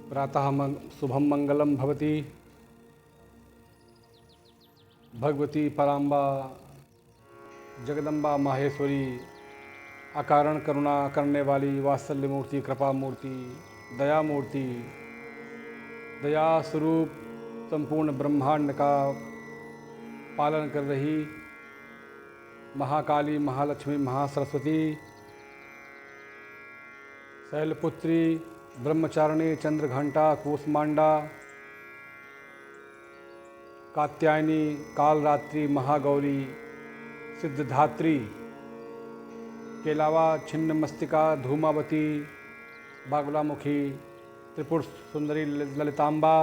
प्रातः शुभम मंगलम भवती भगवती पराम्बा जगदम्बा माहेश्वरी अकारण करुणा करने वाली वात्सल्य मूर्ति, कृपा मूर्ति, दया मूर्ति, दया स्वरूप संपूर्ण ब्रह्मांड का पालन कर रही महाकाली, महालक्ष्मी, महासरस्वती, शैलपुत्री, ब्रह्मचारिणी, चंद्रघंटा, कूष्मांडा, कात्यायनी, कालरात्रि, महागौरी, सिद्धधात्री के अलावा छिन्नमस्तिका, धूमावती, बागुलामुखी, त्रिपुर सुंदरी ललितांबा,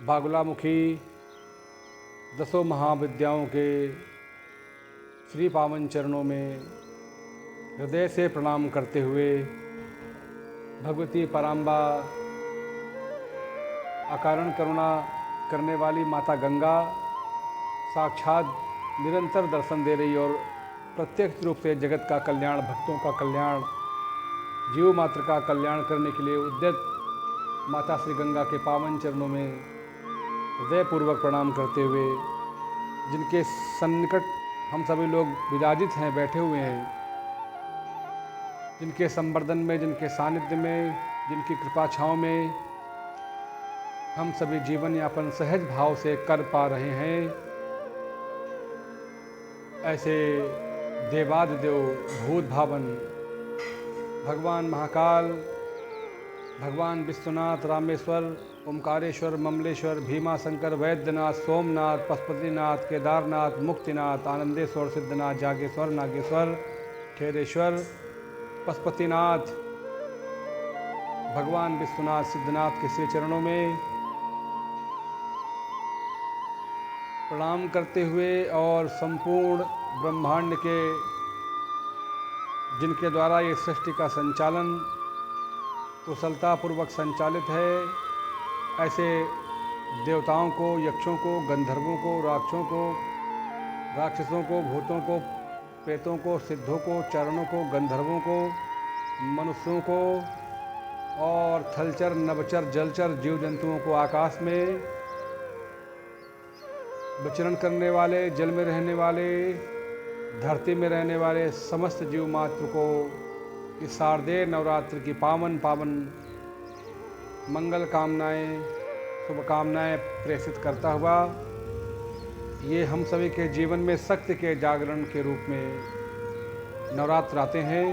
बागुलामुखी, दसों महाविद्याओं के श्री पावन चरणों में हृदय से प्रणाम करते हुए भगवती पराम्बा अकारण करुणा करने वाली माता गंगा साक्षात निरंतर दर्शन दे रही और प्रत्यक्ष रूप से जगत का कल्याण, भक्तों का कल्याण, जीव मात्र का कल्याण करने के लिए उद्यत माता श्री गंगा के पावन चरणों में हृदयपूर्वक प्रणाम करते हुए जिनके सन्निकट हम सभी लोग विराजित हैं, बैठे हुए हैं, जिनके संवर्धन में, जिनके सानिध्य में, जिनकी कृपा छाँव में हम सभी जीवन यापन सहज भाव से कर पा रहे हैं, ऐसे देवादिदेव भूत भावन भगवान महाकाल, भगवान विश्वनाथ, रामेश्वर, ओमकारेश्वर, ममलेश्वर, भीमाशंकर, वैद्यनाथ, सोमनाथ, पशुपतिनाथ, केदारनाथ, मुक्तिनाथ, आनंदेश्वर, सिद्धनाथ, जागेश्वर, नागेश्वर, खेरेश्वर, पशुपतिनाथ, भगवान विश्वनाथ, सिद्धनाथ के श्री चरणों में प्रणाम करते हुए और संपूर्ण ब्रह्मांड के जिनके द्वारा ये सृष्टि का संचालन कुशलतापूर्वक संचालित है, ऐसे देवताओं को, यक्षों को, गंधर्वों को, राक्षसों को, भूतों को, प्रेतों को, सिद्धों को, चरणों को, गंधर्वों को, मनुष्यों को और थलचर, नभचर, जलचर जीव जंतुओं को, आकाश में विचरण करने वाले, जल में रहने वाले, धरती में रहने वाले समस्त जीव मात्र को इस शारदीय नवरात्र की पावन पावन मंगल कामनाएं, शुभकामनाएं प्रेषित करता हुआ ये हम सभी के जीवन में शक्ति के जागरण के रूप में नवरात्र आते हैं,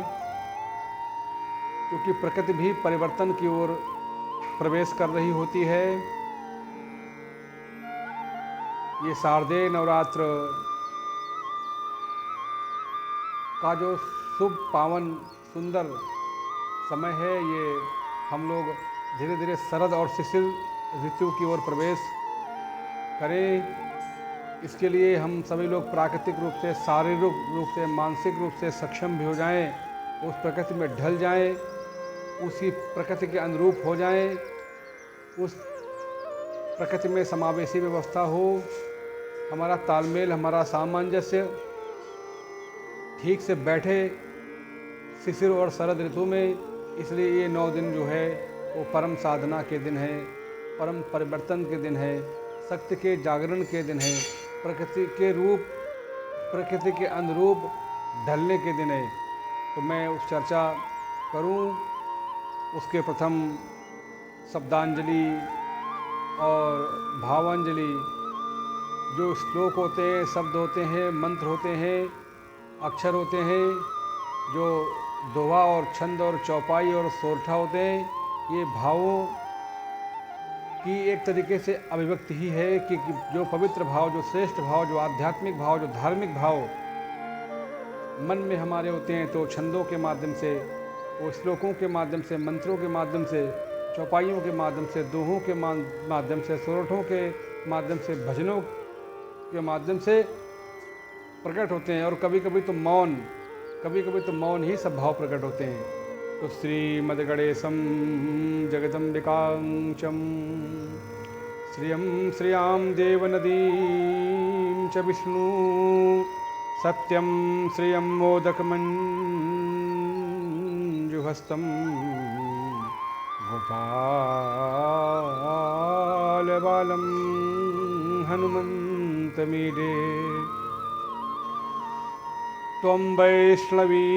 क्योंकि प्रकृति भी परिवर्तन की ओर प्रवेश कर रही होती है। ये शारदीय नवरात्र का जो शुभ, पावन, सुंदर समय है, ये हम लोग धीरे धीरे शरद और शिशिर ऋतु की ओर प्रवेश करें। इसके लिए हम सभी लोग प्राकृतिक रूप से, शारीरिक रूप से, मानसिक रूप से सक्षम भी हो जाएं, उस प्रकृति में ढल जाएं, उसी प्रकृति के अनुरूप हो जाएं, उस प्रकृति में समावेशी व्यवस्था हो, हमारा तालमेल, हमारा सामंजस्य ठीक से बैठे शिशिर और शरद ऋतु में। इसलिए ये 9 दिन जो है वो परम साधना के दिन है, परम परिवर्तन के दिन है, शक्ति के जागरण के दिन है, प्रकृति के रूप, प्रकृति के अनुरूप ढलने के दिन है। तो मैं उस चर्चा करूं, उसके प्रथम शब्दांजलि और भावांजलि, जो श्लोक होते हैं, शब्द होते हैं, मंत्र होते हैं, अक्षर होते हैं, जो दोहा और छंद और चौपाई और सोरठा होते हैं, ये भावों की एक तरीके से अभिव्यक्ति ही है कि जो पवित्र भाव, जो श्रेष्ठ भाव, जो आध्यात्मिक भाव, जो धार्मिक भाव मन में हमारे होते हैं, तो छंदों के माध्यम से, वो श्लोकों के माध्यम से, मंत्रों के माध्यम से, चौपाइयों के माध्यम से, दोहों के माध्यम से, सोरठों के माध्यम से, भजनों के माध्यम से प्रकट होते हैं। और कभी कभी तो मौन ही सब भाव प्रकट होते हैं। तो श्रीमद्गणेशं जगदम्बिकां श्रियं श्रियां देवनदीं च विष्णु सत्यं श्रियं मोदकमञ्जुहस्तं गोपाल बालम हनुमन्तमीडे त्वं वैष्णवी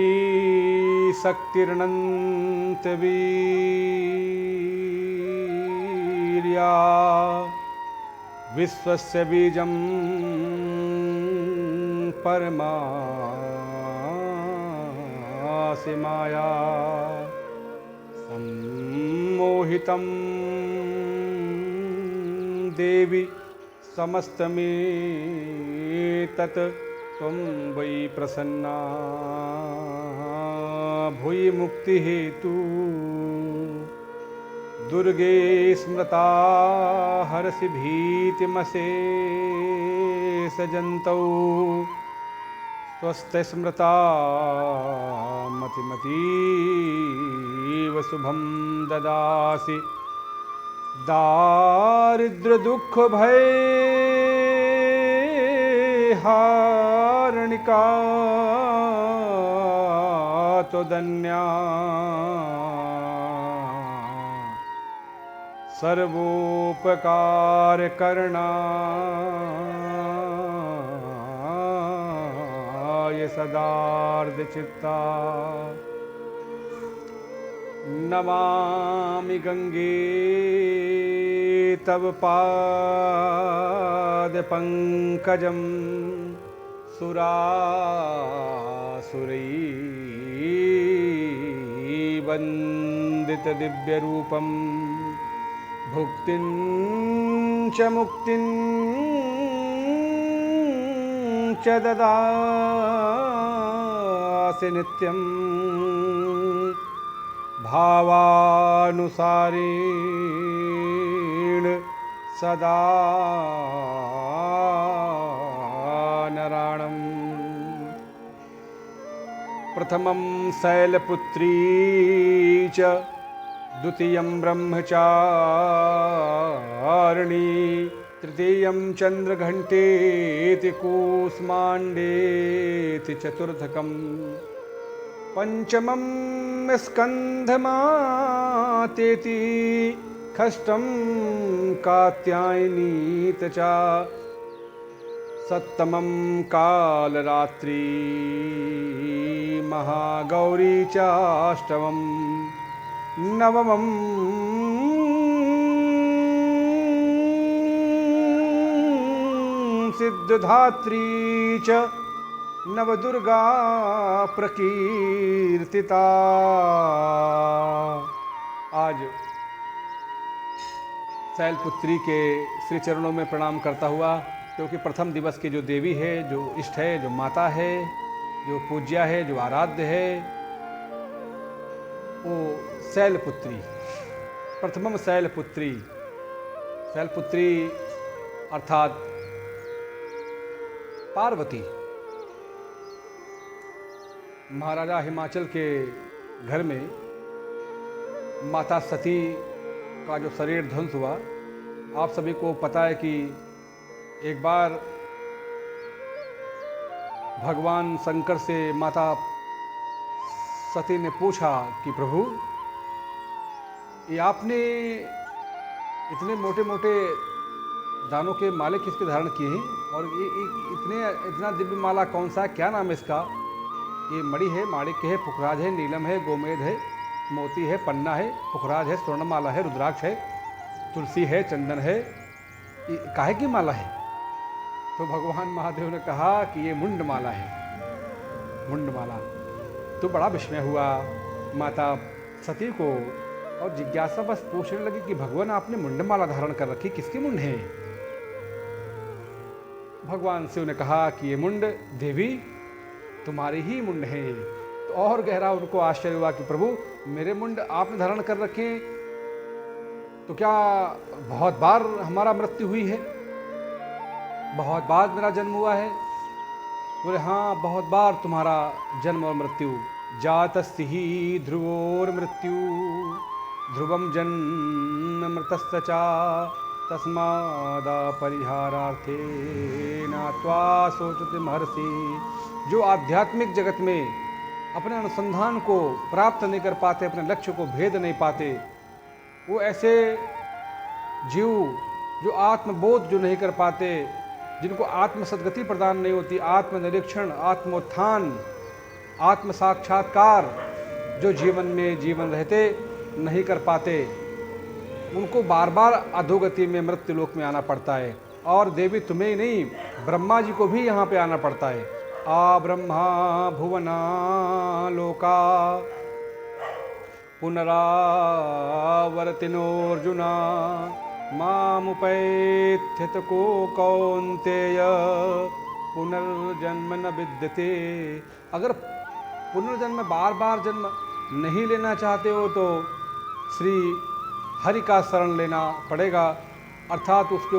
शक्तिरनन्तवीर्या विश्वस्य बीजं परमासि माया सम्मोहितं देवी समस्तमेतत् त्वं वै प्रसन्ना भूयि मुक्तिहेतु दुर्गे स्मृता हरसि भीतिमशेषजन्तौ स्वस्ति स्मृता मतिमतीव शुभं ददासि दारिद्र्यदुःखभय हारणिका त्वदन्या सर्वोपकारकरणाय सदार्धचित्ता नमामि गंगे तव पादपङ्कजं सुरासुरैर्वन्दितदिव्यरूपं भुक्तिं च मुक्तिं च ददासि नित्यं भावानुसारेण सदा नराणम् प्रथमं शैलपुत्री च द्वितीयं ब्रह्मचारिणी तृतीयं चन्द्रघण्टेति कूष्माण्डेति चतुर्थकं पंचमं स्कन्धमातेति षष्ठं कात्यायनीत च सप्तमं कालरात्रि महागौरी चाष्टमं नवमं सिद्धधात्री च नवदुर्गा प्रकीर्तिता। आज शैलपुत्री के श्री चरणों में प्रणाम करता हुआ, क्योंकि प्रथम दिवस की जो देवी है, जो इष्ट है, जो माता है, जो पूज्या है, जो आराध्य है, वो शैलपुत्री, प्रथमम शैलपुत्री। शैलपुत्री अर्थात पार्वती। महाराजा हिमाचल के घर में माता सती का जो शरीर ध्वंस हुआ, आप सभी को पता है कि एक बार भगवान शंकर से माता सती ने पूछा कि प्रभु, ये आपने इतने मोटे मोटे दानों के माले किसके धारण किए हैं, और ये इतना दिव्य माला कौन सा है, क्या नाम है इसका? ये मणि है, माणिक्य है, पुखराज है, नीलम है, गोमेद है, मोती है, पन्ना है, पुखराज है, स्वर्णमाला है, रुद्राक्ष है, तुलसी है, चंदन है, ये काहे की माला है? तो भगवान महादेव ने कहा कि ये मुंडमाला है, मुंडमाला। तो बड़ा विस्मय हुआ माता सती को, और जिज्ञासा बस पूछने लगी कि भगवान आपने मुंडमाला धारण कर रखी, किसकी मुंड है? भगवान शिव ने कहा कि ये मुंड देवी तुम्हारी ही मुंड है। तो और गहरा उनको आश्चर्य हुआ कि प्रभु, मेरे मुंड आपने धारण कर रखे, तो क्या बहुत बार हमारा मृत्यु हुई है? बहुत बार मेरा जन्म हुआ है? बोले हाँ, बहुत बार तुम्हारा जन्म और मृत्यु। जातस्ति ही ध्रुवोर मृत्यु ध्रुवम जन्म मृतस्य च तस्मादा परिहारार्थे नात्वा सोचते महर्षि। जो आध्यात्मिक जगत में अपने अनुसंधान को प्राप्त नहीं कर पाते, अपने लक्ष्य को भेद नहीं पाते, वो ऐसे जीव जो आत्मबोध जो नहीं कर पाते, जिनको आत्म सद्गति प्रदान नहीं होती, आत्मनिरीक्षण, आत्मोत्थान, आत्म साक्षात्कार जो जीवन में जीवन रहते नहीं कर पाते, उनको बार बार अधोगति में मृत्युलोक में आना पड़ता है। और देवी तुम्हें ही नहीं, ब्रह्मा जी को भी यहाँ पे आना पड़ता है। आ ब्रह्मा भुवना लोका पुनरावर्तिनोऽर्जुना मामुपैत्यथ को कौन्तेय पुनर्जन्म न विद्यते। अगर पुनर्जन्म बार बार जन्म नहीं लेना चाहते हो तो श्री हरि का शरण लेना पड़ेगा, अर्थात उसके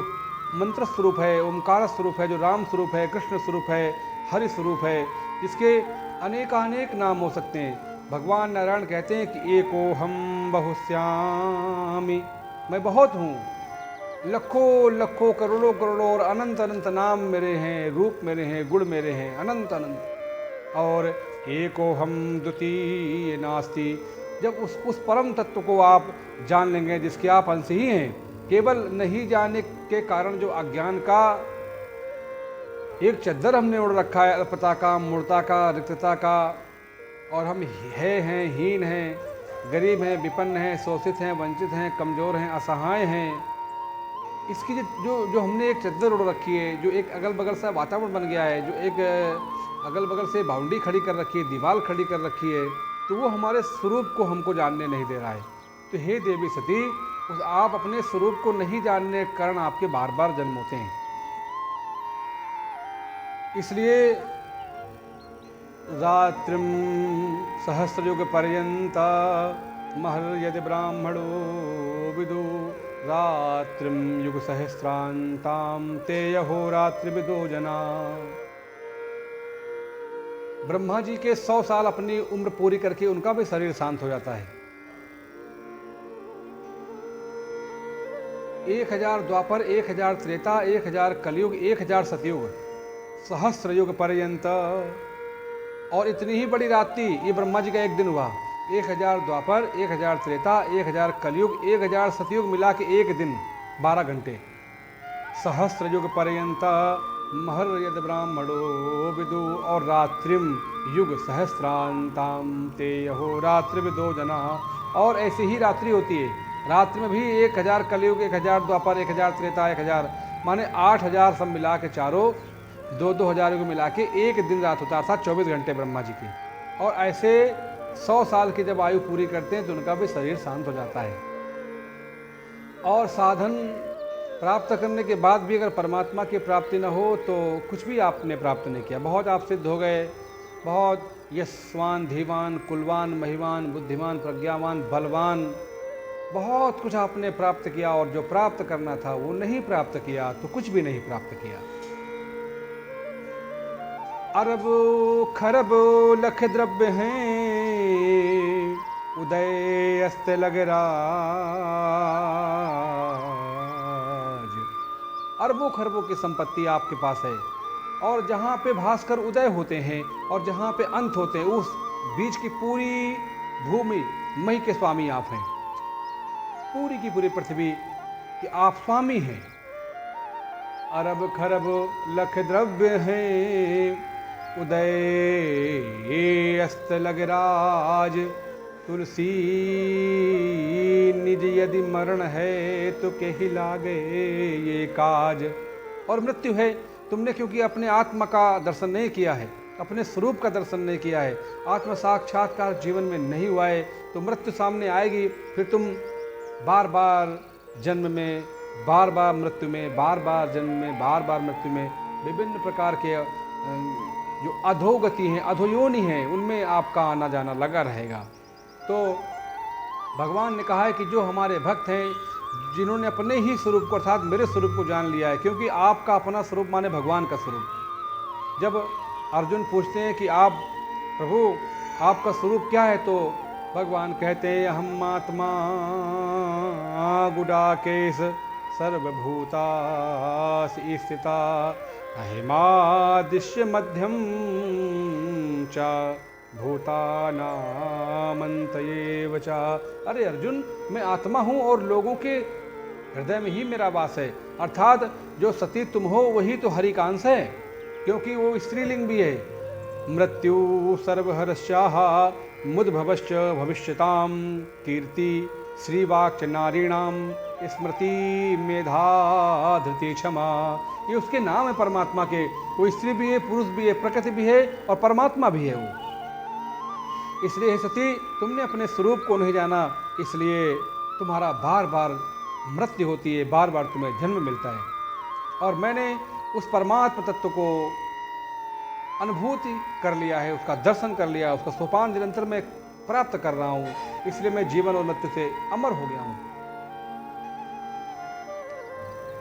मंत्र स्वरूप है, ओंकार स्वरूप है, जो राम स्वरूप है, कृष्ण स्वरूप है, हरि स्वरूप है, जिसके अनेकानेक नाम हो सकते हैं। भगवान नारायण कहते हैं कि एको हम बहुश्यामी, मैं बहुत हूँ, लखों लखों करोड़ों करोड़ों और अनंत अनंत नाम मेरे हैं, रूप मेरे हैं, गुण मेरे हैं, अनंत अनंत। और एको हम द्वितीय नास्ति, जब उस परम तत्व को आप जान लेंगे जिसके आप अंश ही हैं, केवल नहीं जानने के कारण जो अज्ञान का एक चद्दर हमने ओढ़ रखा है, अल्पता का, मूर्ता का, रिक्तता का, और हम हैं, हीन हैं, गरीब हैं, विपन्न हैं, शोषित हैं, वंचित हैं, कमज़ोर हैं, असहाय हैं, इसकी जो हमने एक चद्दर ओढ़ रखी है, जो एक अगल बगल से वातावरण बन गया है, जो एक अगल बगल से बाउंड्री खड़ी कर रखी है, दीवार खड़ी कर रखी है, तो वो हमारे स्वरूप को हमको जानने नहीं दे रहा है। तो हे देवी सती, उस आप अपने स्वरूप को नहीं जानने के कारण आपके बार बार जन्म होते हैं। इसलिए रात्रिम सहस्रयुग पर्यंता महर् यदि ब्राह्मणो विदु रात्रिम युग सहस्रांताम ते अहोरात्रिविदो जना। ब्रह्मा जी के 100 साल अपनी उम्र पूरी करके उनका भी शरीर शांत हो जाता है। 1000 द्वापर, 1000 त्रेता, 1000 कलयुग, 1000 सतयुग, सहस्र युग पर्यंत। और इतनी ही बड़ी रात्रि ये ब्रह्मा जी का एक दिन हुआ। 1000 द्वापर, 1000 त्रेता, 1000 कलयुग, 1000 सतयुग मिला के एक दिन 12 घंटे। सहस्र युग पर्यंत महर् यद ब्राह्मणो विदु, और रात्रिम युग सहस्रांताम ते अहोरात्रिविदो जना। और ऐसी ही रात्रि होती है, रात्रि में भी 1000 कलयुग, 1000 द्वापर, 1000 त्रेता, 1000 माने 8000 सब मिला के चारों 2-2 हजार को मिला के एक दिन रात होता था, 24 घंटे ब्रह्मा जी की। और ऐसे 100 साल की जब आयु पूरी करते हैं तो उनका भी शरीर शांत हो जाता है। और साधन प्राप्त करने के बाद भी अगर परमात्मा की प्राप्ति न हो तो कुछ भी आपने प्राप्त नहीं किया। बहुत आप सिद्ध हो गए, बहुत यशवान, धीवान, कुलवान, महिवान, बुद्धिमान, प्रज्ञावान, बलवान, बहुत कुछ आपने प्राप्त किया, और जो प्राप्त करना था वो नहीं प्राप्त किया तो कुछ भी नहीं प्राप्त किया। अरब खरब लख द्रव्य हैं, उदय अस्त लग राज। अरबों खरबों की संपत्ति आपके पास है, और जहाँ पे भास्कर उदय होते हैं और जहाँ पे अंत होते हैं, उस बीच की पूरी भूमि मई के स्वामी आप हैं। पूरी की पूरी पृथ्वी कि आप स्वामी हैं। अरब खरब लख द्रव्य हैं, उदय अस्त लग राज। तुलसी निज यदि मरण है तो केहि लागे ये काज। और मृत्यु है, तुमने क्योंकि अपने आत्मा का दर्शन नहीं किया है, अपने स्वरूप का दर्शन नहीं किया है, आत्म साक्षात्कार जीवन में नहीं हुआ है, तो मृत्यु सामने आएगी। फिर तुम बार बार जन्म में, बार बार मृत्यु में, बार बार जन्म में, बार बार मृत्यु में, विभिन्न प्रकार के जो अधोगति हैं, अधोयोनि हैं, उनमें आपका आना जाना लगा रहेगा। तो भगवान ने कहा है कि जो हमारे भक्त हैं, जिन्होंने अपने ही स्वरूप को अर्थात मेरे स्वरूप को जान लिया है, क्योंकि आपका अपना स्वरूप माने भगवान का स्वरूप। जब अर्जुन पूछते हैं कि आप प्रभु आपका स्वरूप क्या है, तो भगवान कहते हैं हम आत्मा गुडाकेश सर्वभूता स्थिता अहिमादिश्य मध्यम च भूतानामन्तयेव च। अरे अर्जुन, मैं आत्मा हूँ और लोगों के हृदय में ही मेरा वास है। अर्थात जो सती तुम हो वही तो हरि का अंश है, क्योंकि वो स्त्रीलिंग भी है। मृत्यु सर्वहरश्चाह मुद्भवश्च भविष्यताम कीर्ति श्रीवाक्च नारीणाम स्मृति मेधा धृति क्षमा। ये उसके नाम है परमात्मा के। वो स्त्री भी है, पुरुष भी है, प्रकृति भी है और परमात्मा भी है वो। इसलिए हे सती, तुमने अपने स्वरूप को नहीं जाना, इसलिए तुम्हारा बार बार मृत्यु होती है, बार बार तुम्हें जन्म मिलता है। और मैंने उस परमात्मा तत्व को अनुभूति कर लिया है, उसका दर्शन कर लिया, उसका सोपान निरंतर मैं प्राप्त कर रहा हूँ, इसलिए मैं जीवन और मृत्यु से अमर हो गया हूँ।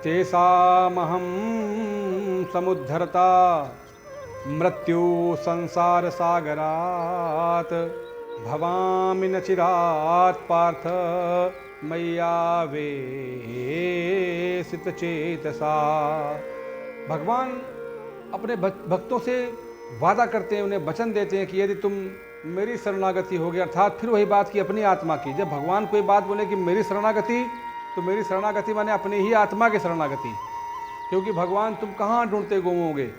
तेषामहं समुद्धरता मृत्यु संसार सागरात् भवामि न चिरात् पार्थ मय्यावेशित चेतसा। भगवान अपने भक्तों से वादा करते हैं, उन्हें वचन देते हैं कि यदि तुम मेरी शरणागति हो गया, अर्थात फिर वही बात की अपनी आत्मा की। जब भगवान कोई बात बोले कि मेरी शरणागति, तो मेरी शरणागति माने अपनी ही आत्मा की शरणागति, क्योंकि भगवान तुम कहाँ ढूंढते घूमोगे।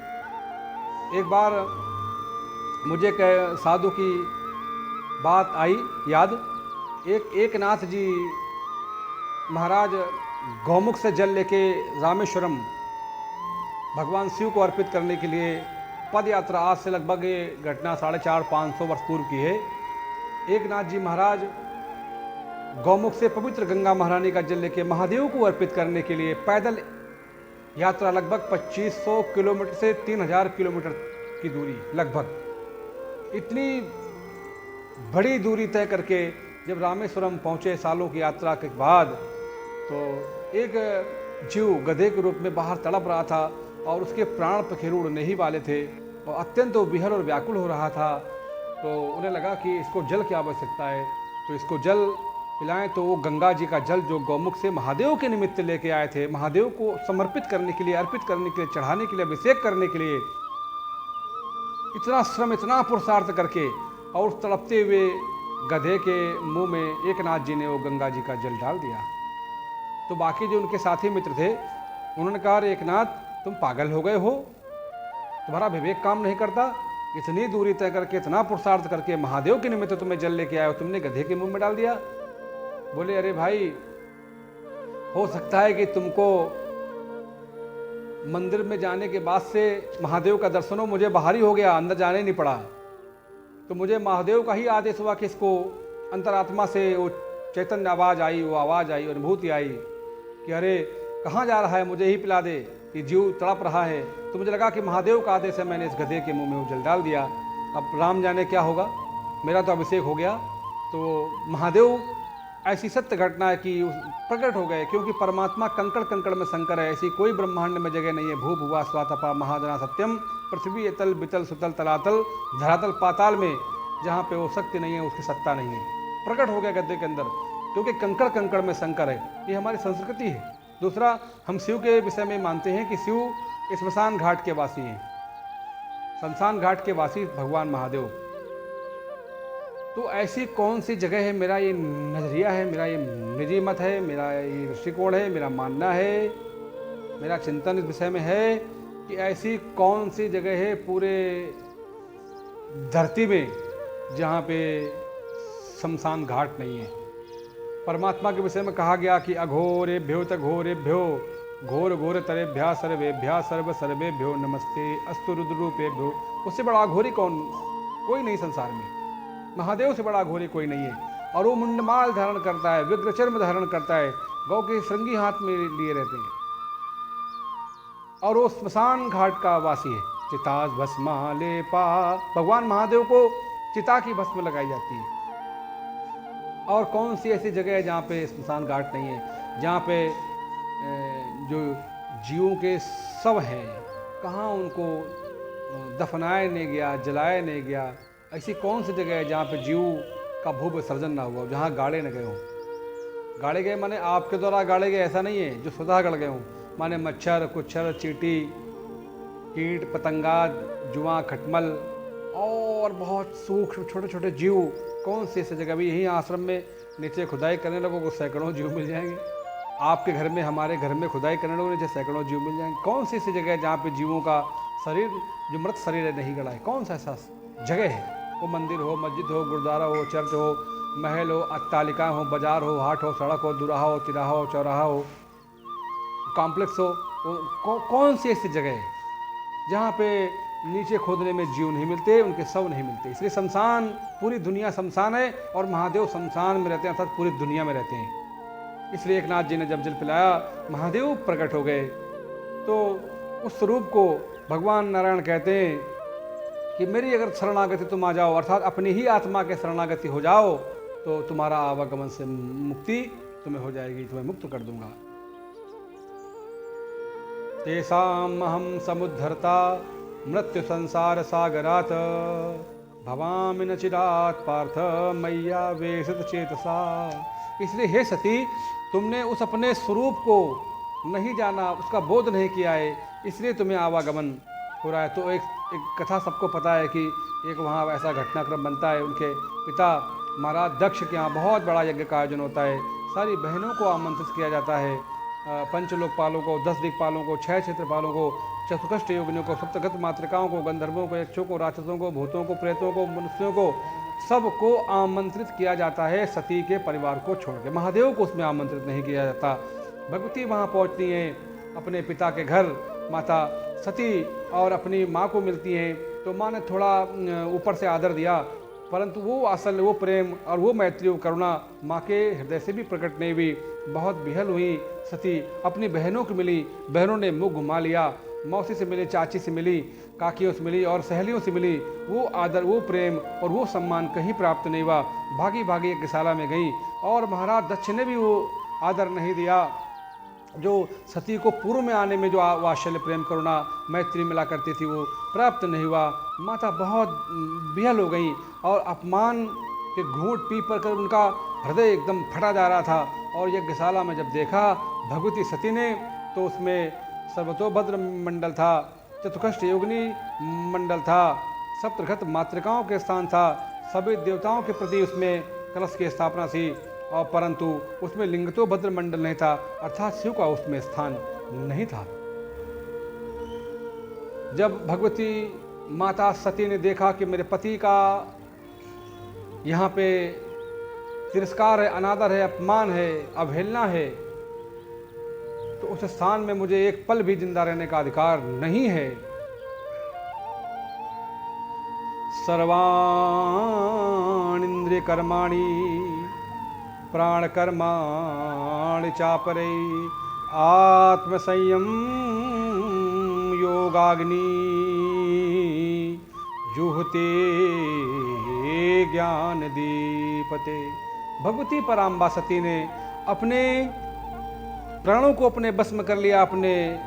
एक बार मुझे साधु की बात आई याद। एक नाथ जी महाराज गौमुख से जल लेके रामेश्वरम भगवान शिव को अर्पित करने के लिए पद यात्रा, आज से लगभग ये घटना 450-500 वर्ष पूर्व की है। एक नाथ जी महाराज गौमुख से पवित्र गंगा महारानी का जल लेके महादेव को अर्पित करने के लिए पैदल यात्रा, लगभग 2500 किलोमीटर से 3000 किलोमीटर की दूरी, लगभग इतनी बड़ी दूरी तय करके जब रामेश्वरम पहुँचे सालों की यात्रा के बाद, तो एक जीव गधे के रूप में बाहर तड़प रहा था और उसके प्राण पखेरु उड़ने ही वाले थे और अत्यंत विहल और व्याकुल हो रहा था। तो उन्हें लगा कि इसको जल की आवश्यकता है, तो इसको जल पिलाएं। तो वो गंगा जी का जल जो गौमुख से महादेव के निमित्त लेके आए थे, महादेव को समर्पित करने के लिए, अर्पित करने के लिए, चढ़ाने के लिए, अभिषेक करने के लिए, इतना श्रम, इतना पुरुषार्थ करके, और उस तड़पते हुए गधे के मुंह में एक नाथ जी ने वो गंगा जी का जल डाल दिया। तो बाकी जो उनके साथी मित्र थे उन्होंने कहा, एक नाथ तुम पागल हो गए हो, तुम्हारा विवेक काम नहीं करता, इतनी दूरी तय करके, इतना पुरुषार्थ करके महादेव के निमित्त तुम्हें जल लेके आए हो, तुमने गधे के मुंह में डाल दिया। बोले, अरे भाई, हो सकता है कि तुमको मंदिर में जाने के बाद से महादेव का दर्शन हो, मुझे बाहर ही हो गया, अंदर जाने नहीं पड़ा। तो मुझे महादेव का ही आदेश हुआ कि इसको अंतरात्मा से वो चैतन्य आवाज़ आई, वो आवाज़ आई, अनुभूति आई कि अरे कहाँ जा रहा है, मुझे ही पिला दे, कि जीव तड़प रहा है। तो मुझे लगा कि महादेव का आदेश है, मैंने इस गधे के मुंह में वो जल डाल दिया। अब राम जाने क्या होगा, मेरा तो अभिषेक हो गया। तो महादेव ऐसी सत्य घटना है कि प्रकट हो गए, क्योंकि परमात्मा कंकड़ कंकड़ में शंकर है। ऐसी कोई ब्रह्मांड में जगह नहीं है। भू भुवा स्वातपा महाजना सत्यम, पृथ्वी अतल बितल सुतल तलातल धरातल पाताल में जहाँ पे वो शक्ति नहीं है, उसकी सत्ता नहीं है। प्रकट हो गया गद्दे के अंदर, क्योंकि कंकड़ कंकड़ में शंकर है। ये हमारी संस्कृति है। दूसरा, हम शिव के विषय में मानते हैं कि शिव स्मशान घाट के वासी हैं, शमशान घाट के वासी भगवान महादेव। तो ऐसी कौन सी जगह है, मेरा ये नजरिया है, मेरा ये निजी मत है, मेरा ये दृष्टिकोण है, मेरा मानना है, मेरा चिंतन इस विषय में है कि ऐसी कौन सी जगह है पूरे धरती में जहाँ पे शमशान घाट नहीं है। परमात्मा के विषय में कहा गया कि अघोरेभ्यो तघोरेभ्यो घोर घोर तरेभ्या सर्वेभ्या सर्व सर्वेभ्यो नमस्ते अस्तु रुद्रूपेभ्यो। उससे बड़ा अघोरी कौन, कोई नहीं संसार में। महादेव से बड़ा अघोरी कोई नहीं है। और वो मुंडमाल धारण करता है, विग्रचर्म धारण करता है, गौ के श्रृंगी हाथ में लिए रहते हैं, और वो स्मशान घाट का वासी है। चिता भस्मा लेपा, भगवान महादेव को चिता की भस्म लगाई जाती है। और कौन सी ऐसी जगह है जहाँ पे स्मशान घाट नहीं है, जहाँ पे जो जीवों के शव हैं, कहाँ उनको दफनाया नहीं गया, जलाया नहीं गया। ऐसी कौन सी जगह है जहाँ पे जीव का भू विसर्जन ना हुआ, जहाँ गाड़े न गए हों। गाड़े गए माने आपके द्वारा गाड़े गए ऐसा नहीं है, जो स्वतः गड़ गए हों, माने मच्छर, कुच्छर, चींटी, कीट, पतंगा, जुआ, खटमल और और बहुत सूक्ष्म छोटे छोटे जीव, कौन सी ऐसी जगह भी, यहीं आश्रम में नीचे खुदाई करने लगो को सैकड़ों जीव मिल जाएंगे। आपके घर में, हमारे घर में खुदाई करने लगो नीचे सैकड़ों जीव मिल जाएंगे। कौन सी ऐसी जगह है जहाँ पे जीवों का शरीर, जो मृत शरीर है, नहीं गड़ा है? कौन सा ऐसा जगह है? वो मंदिर हो, मस्जिद हो, गुरुद्वारा हो, चर्च हो, महल हो, अट्टालिका हो, बाजार हो, हाट हो, सड़क हो, दुराहा हो, तिराहा हो, चौराहा हो, कॉम्प्लेक्स हो, कौन सी ऐसी जगह है जहाँ पे नीचे खोदने में जीव नहीं मिलते, उनके शव नहीं मिलते? इसलिए शमशान, पूरी दुनिया शमशान है और महादेव शमशान में रहते हैं, अर्थात पूरी दुनिया में रहते हैं। इसलिए एकनाथ जी ने जब जल पिलाया, महादेव प्रकट हो गए। तो उस स्वरूप को भगवान नारायण कहते हैं कि मेरी अगर शरणागति तुम आ जाओ, अर्थात अपनी ही आत्मा के शरणागति हो जाओ, तो तुम्हारा आवागमन से मुक्ति तुम्हें हो जाएगी, तुम्हें मुक्त कर दूंगा। तेषाम् अहं समुद्धर्ता मृत्यु संसार सागरात् भवामि न चिरात् पार्थ मैया वेशित चेतसा। इसलिए हे सती, तुमने उस अपने स्वरूप को नहीं जाना, उसका बोध नहीं किया है, इसलिए तुम्हें आवागमन हो रहा है। तो एक कथा सबको पता है कि एक वहाँ ऐसा घटनाक्रम बनता है, उनके पिता महाराज दक्ष के यहाँ बहुत बड़ा यज्ञ का आयोजन होता है, सारी बहनों को आमंत्रित किया जाता है, पंचलोकपालों को, 10 दिक्पालों को, 6 क्षेत्रपालों को, चतुष्ट योगिनियों को, सप्तगत मातृकाओं को, गंधर्वों को, यक्षों को, राक्षसों को, भूतों को, प्रेतों को, मनुष्यों को, सबको आमंत्रित किया जाता है, सती के परिवार को छोड़ के। महादेव को उसमें आमंत्रित नहीं किया जाता। भगवती वहाँ पहुँचती हैं अपने पिता के घर, माता सती और अपनी माँ को मिलती हैं। तो माँ ने थोड़ा ऊपर से आदर दिया, परंतु वो असल, वो प्रेम और वो मैत्री, वो करुणा माँ के हृदय से भी प्रकट नहीं हुई। बहुत बिहल हुई सती, अपनी बहनों को मिली, बहनों ने मुँह घुमा लिया, मौसी से मिली, चाची से मिली, काकियों से मिली और सहेलियों से मिली। वो आदर, वो प्रेम और वो सम्मान कहीं प्राप्त नहीं हुआ। भागी भागी एक गौशाला में गई और महाराज दक्ष ने भी वो आदर नहीं दिया जो सती को पूर्व में आने में जो वात्सल्य, प्रेम, करुणा, मैत्री मिला करती थी, वो प्राप्त नहीं हुआ। माता बहुत बिहल हो गई और अपमान के घूंट पी कर उनका हृदय एकदम फटा जा रहा था। और यज्ञशाला में जब देखा भगवती सती ने, तो उसमें सर्वतोभद्र मंडल था, चतुष्ट योगिनी मंडल था, सप्तगत मातृकाओं के स्थान था, सभी देवताओं के प्रति उसमें कलश की स्थापना थी, और परंतु उसमें लिंगतोभद्र मंडल नहीं था, अर्थात शिव का उसमें स्थान नहीं था। जब भगवती माता सती ने देखा कि मेरे पति का यहाँ पे तिरस्कार है, अनादर है, अपमान है, अवहेलना है, तो उस स्थान में मुझे एक पल भी जिंदा रहने का अधिकार नहीं है। सर्वाणि इंद्रिय कर्माणि प्राण कर्माणि चापरे आत्मसंयम योगाग्नि जुहते ज्ञान दीपते। भगवती पराम्बा सती ने अपने प्राणों को अपने बस में कर लिया, अपने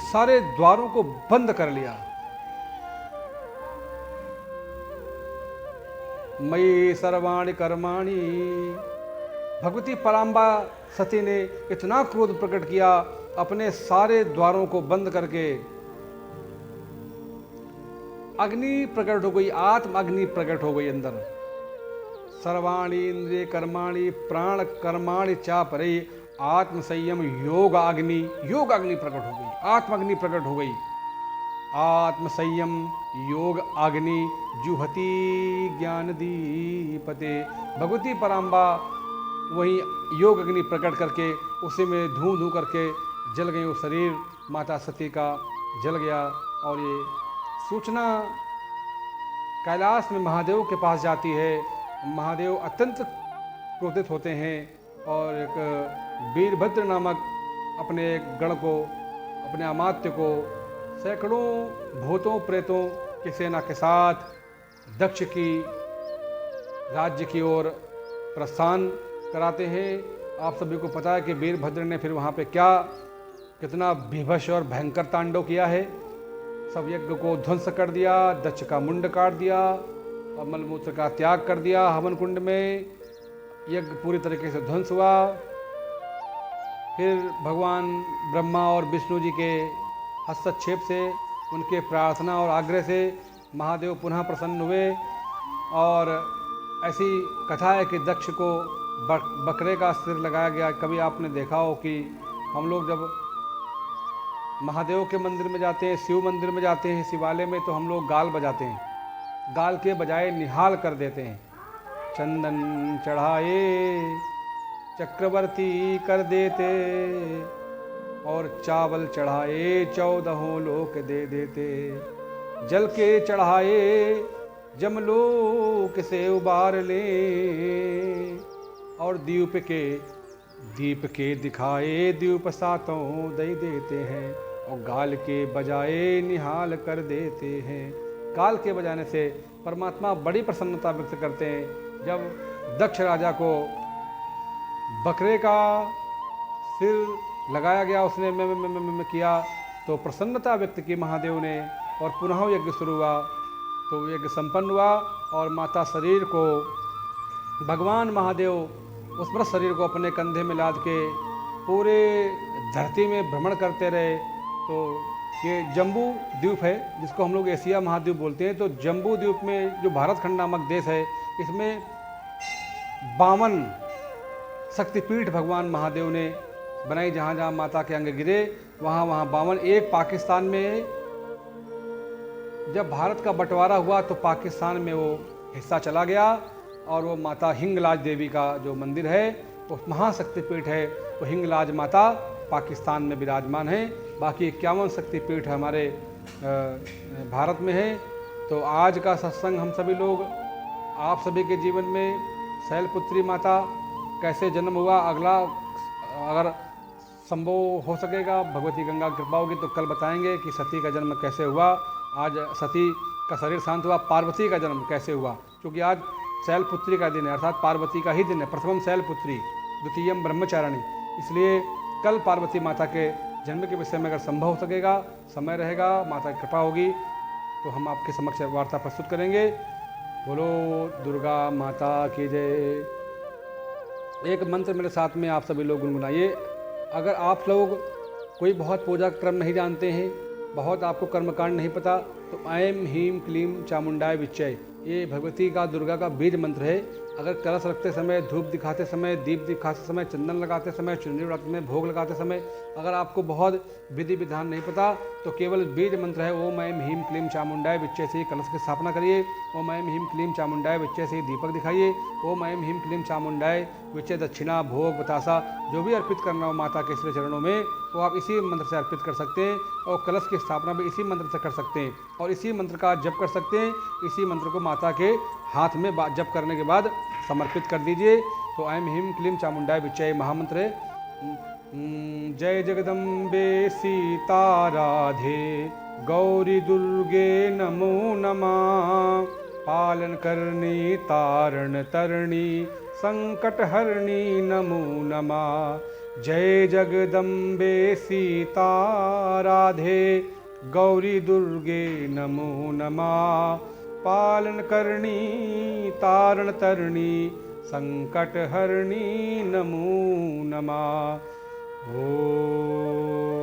सारे द्वारों को बंद कर लिया। मयि सर्वाणि कर्माणि, भगवती पराम्बा सती ने इतना क्रोध प्रकट किया, अपने सारे द्वारों को बंद करके अग्नि प्रकट हो गई, आत्म अग्नि प्रकट हो गई अंदर। सर्वाणि इंद्रिय कर्माणि प्राण कर्माणि चापरे आत्म संयम योग अग्नि, योग अग्नि प्रकट हो गई, आत्म अग्नि प्रकट हो गई। आत्म संयम योग अग्नि जुहती ज्ञान दीपते। भगवती पराम्बा वही योग अग्नि प्रकट करके उसी में धूं धूं करके जल गई। वो शरीर माता सती का जल गया। और ये सूचना कैलाश में महादेव के पास जाती है। महादेव अत्यंत क्रोधित होते हैं और एक वीरभद्र नामक अपने गण को, अपने अमात्य को सैकड़ों भूतों प्रेतों की सेना के साथ दक्ष की राज्य की ओर प्रस्थान कराते हैं। आप सभी को पता है कि वीरभद्र ने फिर वहाँ पे कितना बीभत्स और भयंकर तांडव किया है। सब यज्ञ को ध्वंस कर दिया, दक्ष का मुंड काट दिया और मलमूत्र का त्याग कर दिया। हवन कुंड में यज्ञ पूरी तरीके से ध्वंस हुआ। फिर भगवान ब्रह्मा और विष्णु जी के हस्तक्षेप से, उनके प्रार्थना और आग्रह से महादेव पुनः प्रसन्न हुए। और ऐसी कथा है कि दक्ष को बकरे का सिर लगाया गया। कभी आपने देखा हो कि हम लोग जब महादेव के मंदिर में जाते हैं, शिव मंदिर में जाते हैं, शिवालय में, तो हम लोग गाल बजाते हैं। गाल के बजाय निहाल कर देते हैं। चंदन चढ़ाए चक्रवर्ती कर देते और चावल चढ़ाए 14 लोक दे देते। जल के चढ़ाए जमलोक से उबार ले और दीप के दिखाए द्वीप सातों दे देते हैं और गाल के बजाए निहाल कर देते हैं। गाल के बजाने से परमात्मा बड़ी प्रसन्नता व्यक्त करते हैं। जब दक्ष राजा को बकरे का सिर लगाया गया, उसने मैं किया तो प्रसन्नता व्यक्त की महादेव ने और पुनः यज्ञ शुरू हुआ। तो यज्ञ संपन्न हुआ और माता शरीर को भगवान महादेव उस मृत शरीर को अपने कंधे में लाद के पूरे धरती में भ्रमण करते रहे। तो ये जम्बू द्वीप है जिसको हम लोग एशिया महाद्वीप बोलते हैं। तो जम्बू द्वीप में जो भारत खंड नामक देश है, इसमें 52 शक्तिपीठ भगवान महादेव ने बनाई। जहाँ जहाँ माता के अंग गिरे वहाँ 52। एक पाकिस्तान में जब भारत का बंटवारा हुआ तो पाकिस्तान में वो हिस्सा चला गया और वो माता हिंगलाज देवी का जो मंदिर है वो महाशक्तिपीठ है। वो हिंगलाज माता पाकिस्तान में विराजमान है। बाकी 51 शक्तिपीठ हमारे भारत में है। तो आज का सत्संग हम सभी लोग, आप सभी के जीवन में शैलपुत्री माता कैसे जन्म हुआ, अगला अगर संभव हो सकेगा, भगवती गंगा की कृपा होगी तो कल बताएंगे कि सती का जन्म कैसे हुआ। आज सती का शरीर शांत हुआ, पार्वती का जन्म कैसे हुआ, क्योंकि आज शैलपुत्री का दिन है, अर्थात पार्वती का ही दिन है। प्रथमम शैलपुत्री द्वितीयम ब्रह्मचारिणी। इसलिए कल पार्वती माता के जन्म के विषय में अगर संभव हो सकेगा, समय रहेगा, माता की कृपा होगी तो हम आपके समक्ष वार्ता प्रस्तुत करेंगे। बोलो दुर्गा माता की जय। एक मंत्र मेरे साथ में आप सभी लोग गुनगुनाइए। अगर आप लोग कोई बहुत पूजा का क्रम नहीं जानते हैं, बहुत आपको कर्मकांड नहीं पता, तो ऐं ह्रीं क्लीं चामुंडाय विच्चय, ये भगवती का, दुर्गा का बीज मंत्र है। अगर कलश रखते समय, धूप दिखाते समय, दीप दिखाते समय, चंदन लगाते समय, चुनरी उड़ाते समय, भोग लगाते समय अगर आपको बहुत विधि विधान नहीं पता तो केवल बीज मंत्र है ओम ऐं ह्रीं क्लीं चामुंडाय विच्चय से कलश की स्थापना करिए। ओम ऐं ह्रीं क्लीं चामुंडाय विच्चय से दीपक दिखाइए। ओम ऐं ह्रीं क्लीं चामुंडाय विच्चय दक्षिणा, भोग, बतासा जो भी अर्पित करना हो माता के श्री चरणों में वो आप इसी मंत्र से अर्पित कर सकते हैं और कलश की स्थापना भी इसी मंत्र से कर सकते हैं और इसी मंत्र का जप कर सकते हैं। इसी मंत्र को माता के हाथ में जप करने के बाद समर्पित कर दीजिए। तो ऐं ह्रीं क्लीं चामुंडाय विच्चय महामंत्र है। जय जगदम्बे सीता राधे गौरी दुर्गे नमो नमः। पालन करनी तारण तरणी संकट हरणी नमो नमः। जय जगदम्बे सीता राधे गौरी दुर्गे नमो नमः। पालन करनी तारण तरणी संकट हरणी नमो नमः। ओम